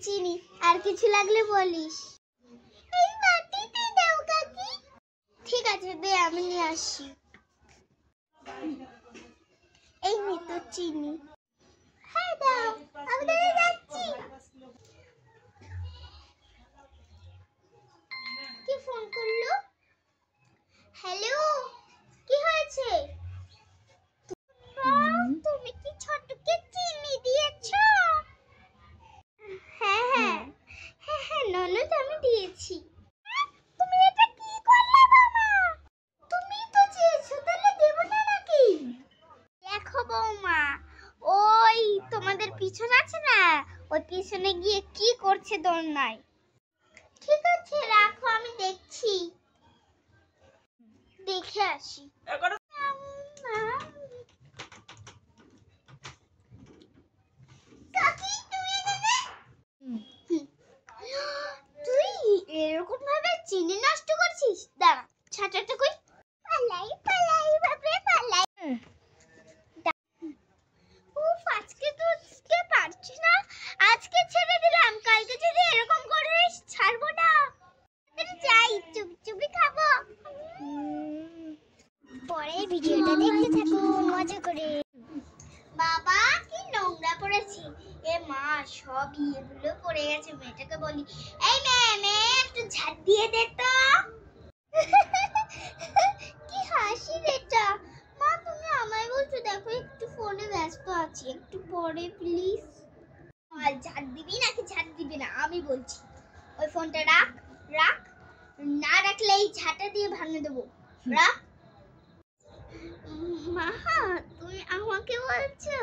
চিনি, আর কিছু লাগলে বলিস। এই বাটিতে দাও কাকি। ঠিক আছে, দে আমি নিয়ে আসি। এই নে তো চিনি। হ্যাঁ দাও, আমি তো যাচ্ছি। কি ফোন করলো? হ্যালো, কি হয়েছে? তুমি কি ছোটকে চিনি দিয়েছো? হ্যাঁ হ্যাঁ হ্যাঁ হ্যাঁ ননদ, আমি দিয়েছি। তুমি এটা কি করলে মামা? তুমি তো চেয়েছো, তাহলে দেব না নাকি? দেখো বৌমা, ওই তোমাদের পিছন আছে না, ওই পিছনে গিয়ে কি করছে দোলনায়। ঠিক আছে রাখো, আমি দেখছি, দেখে আসি। তুই এরকম ভাবে চিনি নষ্ট করছিস? দাঁড়া, ছাটাটা কই। পালাই পালাই বাপরে পালাই। উফ, আজকে পারছি না। আজকে ছেড়ে দিলাম, কালকে যদি এরকম করিস ছাড়বো না। যাই, চুপি খাবো। পরে ভিডিওটা দেখতে থাকো মজা করে। বাবা কি নোংরা পড়েছি। এ মা, সব ইয়েগুলো পড়ে গেছে। মেয়েটাকে বলি, এই মেয়ে একটু ঝাড় দিয়ে দে তো। কি হাসি এটা। মা তুমি আমায় বলছো? দেখো একটু ফোনে ব্যস্ত আছি, একটু পরে প্লিজ। আর ঝাড় দিবি নাকি ঝাড় দিবি না আমি বলছি। ওই ফোনটা রাখ, রাখ, না রাখলে এই ঝাঁটা দিয়ে ভাঙে দেবো। রাখ। মা তুমি আমাকে বলছো?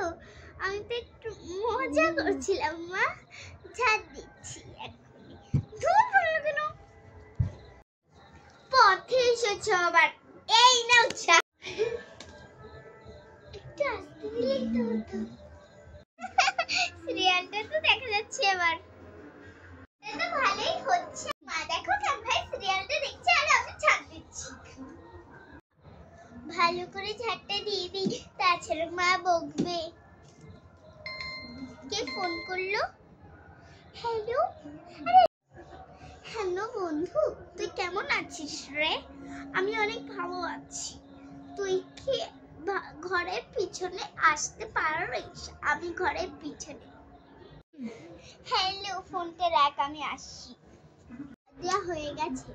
আমি তো একটু মজা করছিলাম মা। ঝাড় দিচ্ছি এক্ষুনি। ধুর বললো কেন? পথে এসেছো আবার। এই নাও চা। একটু আসতে দিলেই তো হতো। সিরিয়ালটা তো দেখা যাচ্ছে এবার। এটা তো ভালোই হচ্ছে। মা দেখো কেমন ভাই সিরিয়ালটা দেখছে আর আমি ঝাড় দিচ্ছি। ভালো করে ঝাড়টা দিয়ে দিই, তাছাড়া মা বকবে। কে ফোন করলো? হ্যালো, আরে হ্যালো বন্ধু, তুই কেমন আছিস রে? আমি অনেক ভালো আছি। তুই কি ঘরের পিছনে আসতে পারিস? আমি ঘরের পিছনে। হ্যালো, ফোনটা রাখ, আমি আসছি। দেয়া হয়ে গেছে।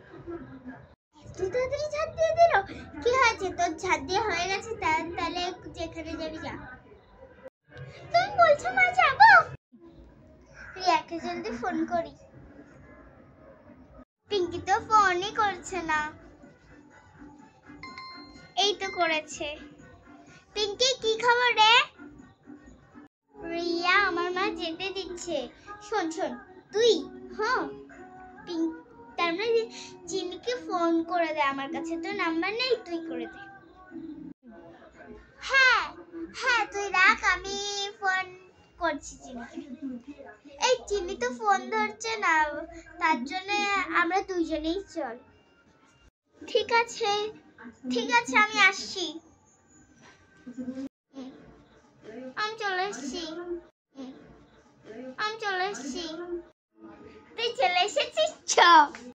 তুই তাড়াতাড়ি ঝাড় দিয়ে দিল। কি হয়েছে তোর? ঝাড় দিয়ে হয়ে গেছে, তাহলে যেখানে যাবি যা। তুমি বলছো মা যাবো? রিয়াকে জলদি ফোন করি। পিঙ্কি তো ফোনই করছে না। এই তো করেছে। পিঙ্কি কি খবর রে? রিয়া, আমার মা যেতে দিচ্ছে। শোন শোন, তুই হ্যাঁ তার মানে চিনিকে ফোন করে দে। আমার কাছে তো নাম্বার নেই, তুই করে দে। হ্যাঁ হ্যাঁ তুই রাখ, আমি ফোন করছি চিনিকে। এই চিনি তো ফোন ধরছে না, তার জন্য আমরা দুইজনেই চল। ঠিক আছে ঠিক আছে, আমি আসছি। আমি চলে এসেছি। তুই চলে এসেছিস?